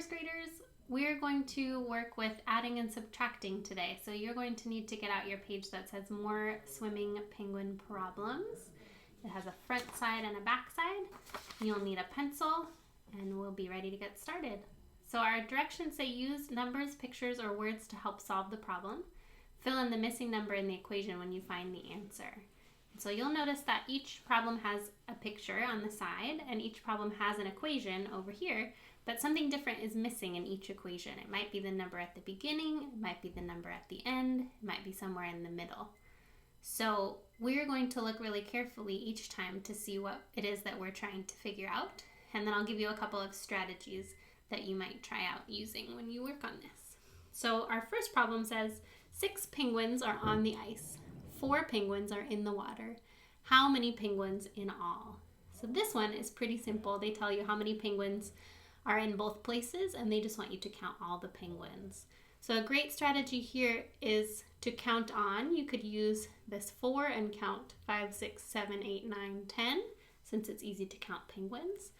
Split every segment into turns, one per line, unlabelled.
first graders, we're going to work with adding and subtracting today. So you're going to need to get out your page that says More Swimming Penguin Problems. It has a front side and a back side. You'll need a pencil, and we'll be ready to get started. So our directions say use numbers, pictures, or words to help solve the problem. Fill in the missing number in the equation when you find the answer. So you'll notice that each problem has a picture on the side, and each problem has an equation over here, but something different is missing in each equation. It might be the number at the beginning, it might be the number at the end, it might be somewhere in the middle. So we're going to look really carefully each time to see what it is that we're trying to figure out, and then I'll give you a couple of strategies that you might try out using when you work on this. So our first problem says 6 penguins are on the ice. 4 penguins are in the water. How many penguins in all? So this one is pretty simple. They tell you how many penguins are in both places, and they just want you to count all the penguins. So a great strategy here is to count on. You could use this 4 and count 5, 6, 7, 8, 9, 10, since it's easy to count penguins.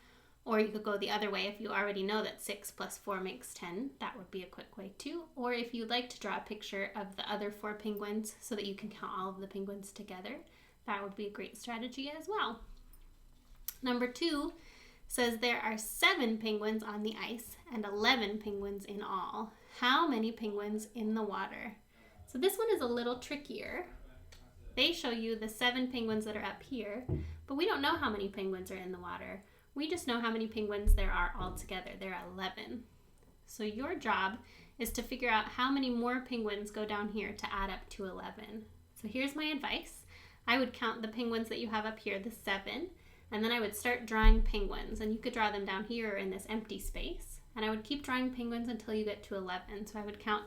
Or you could go the other way if you already know that 6 plus 4 makes 10. That would be a quick way too. Or if you'd like to draw a picture of the other 4 penguins so that you can count all of the penguins together, that would be a great strategy as well. Number 2 says there are 7 penguins on the ice and 11 penguins in all. How many penguins in the water? So this one is a little trickier. They show you the 7 penguins that are up here, but we don't know how many penguins are in the water. We just know how many penguins there are altogether. There are 11. So your job is to figure out how many more penguins go down here to add up to 11. So here's my advice. I would count the penguins that you have up here, the 7, and then I would start drawing penguins. And you could draw them down here in this empty space. And I would keep drawing penguins until you get to 11. So I would count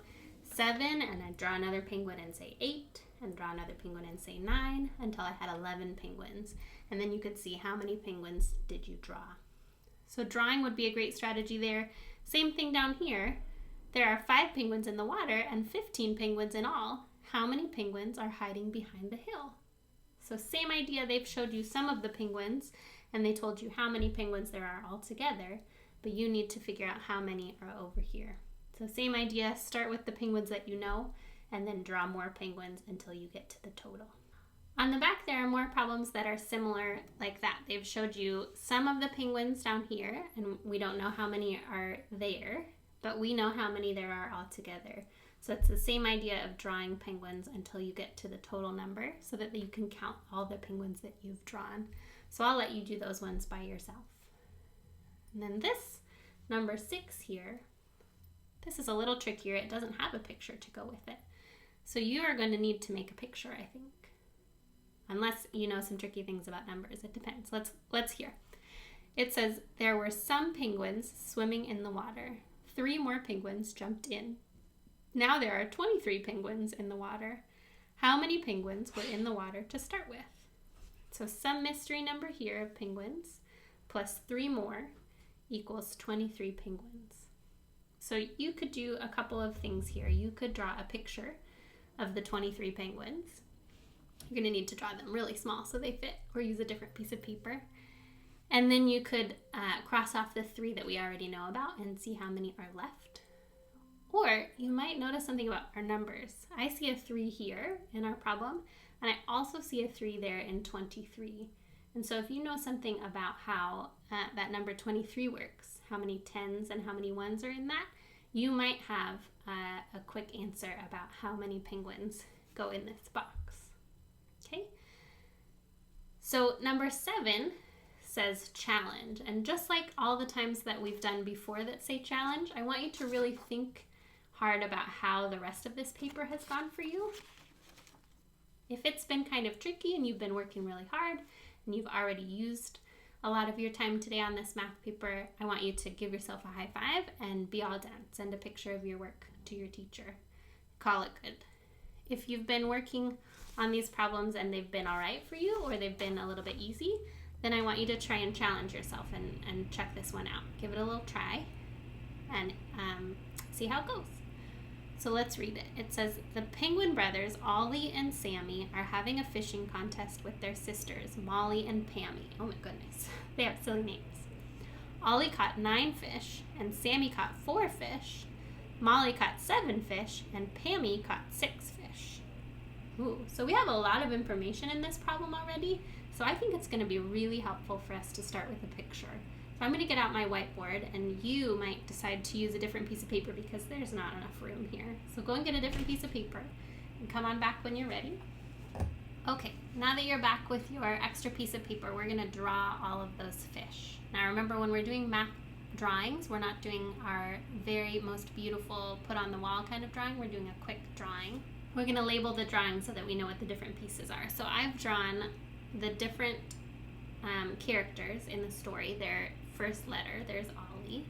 7, and I'd draw another penguin and say 8, and draw another penguin and say 9, until I had 11 penguins. And then you could see how many penguins did you draw. So drawing would be a great strategy there. Same thing down here. There are 5 penguins in the water and 15 penguins in all. How many penguins are hiding behind the hill? So same idea, they've showed you some of the penguins and they told you how many penguins there are altogether, but you need to figure out how many are over here. So same idea, start with the penguins that you know and then draw more penguins until you get to the total. On the back, there are more problems that are similar like that. They've showed you some of the penguins down here, and we don't know how many are there, but we know how many there are altogether. So it's the same idea of drawing penguins until you get to the total number so that you can count all the penguins that you've drawn. So I'll let you do those ones by yourself. And then this number 6 here, this is a little trickier. It doesn't have a picture to go with it. So you are going to need to make a picture, I think. Unless you know some tricky things about numbers. It depends. Let's hear. It says, there were some penguins swimming in the water. 3 more penguins jumped in. Now there are 23 penguins in the water. How many penguins were in the water to start with? So some mystery number here of penguins plus 3 more equals 23 penguins. So you could do a couple of things here. You could draw a picture of the 23 penguins. You're going to need to draw them really small so they fit, or use a different piece of paper. And then you could cross off the 3 that we already know about and see how many are left. Or you might notice something about our numbers. I see a 3 here in our problem, and I also see a 3 there in 23. And so if you know something about how that number 23 works, how many 10s and how many 1s are in that, you might have a quick answer about how many penguins go in this box. Okay, so number 7 says challenge, and just like all the times that we've done before that say challenge, I want you to really think hard about how the rest of this paper has gone for you. If it's been kind of tricky and you've been working really hard and you've already used a lot of your time today on this math paper, I want you to give yourself a high five and be all done. Send a picture of your work to your teacher. Call it good. If you've been working on these problems and they've been all right for you, or they've been a little bit easy, then I want you to try and challenge yourself and check this one out. Give it a little try and see how it goes. So let's read it. It says, the Penguin brothers, Ollie and Sammy, are having a fishing contest with their sisters, Molly and Pammy. Oh my goodness, they have silly names. Ollie caught 9 fish, and Sammy caught 4 fish. Molly caught 7 fish, and Pammy caught 6 fish. Ooh, so we have a lot of information in this problem already, so I think it's going to be really helpful for us to start with a picture. So I'm going to get out my whiteboard, and you might decide to use a different piece of paper because there's not enough room here. So go and get a different piece of paper, and come on back when you're ready. Okay, now that you're back with your extra piece of paper, we're going to draw all of those fish. Now remember, when we're doing math drawings, we're not doing our very most beautiful put on the wall kind of drawing. We're doing a quick drawing. We're going to label the drawing so that we know what the different pieces are. So I've drawn the different characters in the story. Their first letter. There's Ollie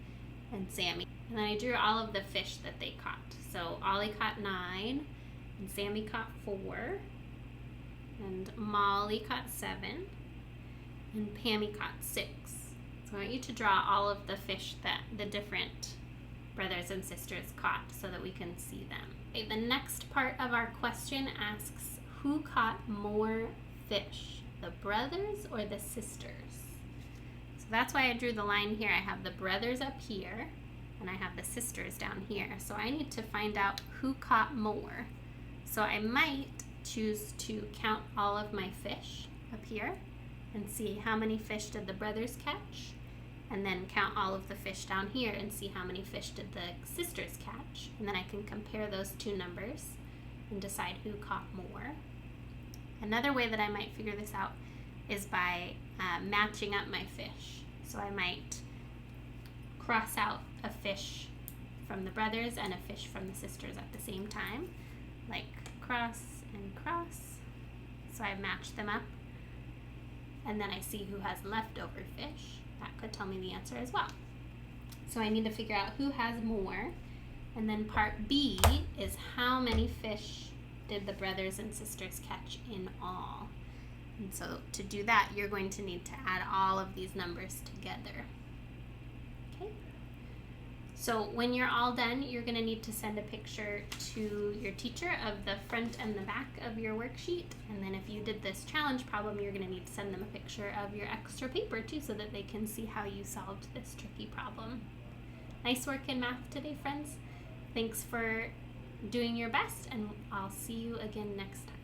and Sammy. And then I drew all of the fish that they caught. So Ollie caught 9, and Sammy caught 4, and Molly caught 7, and Pammy caught 6. So I want you to draw all of the fish that the different brothers and sisters caught so that we can see them. Okay, the next part of our question asks, who caught more fish, the brothers or the sisters? So that's why I drew the line here. I have the brothers up here, and I have the sisters down here. So I need to find out who caught more. So I might choose to count all of my fish up here and see how many fish did the brothers catch, and then count all of the fish down here and see how many fish did the sisters catch, and then I can compare those two numbers and decide who caught more. Another way that I might figure this out is by matching up my fish. So I might cross out a fish from the brothers and a fish from the sisters at the same time, like cross and cross. So I match them up, and then I see who has leftover fish. That could tell me the answer as well. So I need to figure out who has more. And then part B is how many fish did the brothers and sisters catch in all. And so to do that, you're going to need to add all of these numbers together. Okay? So when you're all done, you're going to need to send a picture to your teacher of the front and the back of your worksheet. And then if you did this challenge problem, you're going to need to send them a picture of your extra paper too, so that they can see how you solved this tricky problem. Nice work in math today, friends. Thanks for doing your best, and I'll see you again next time.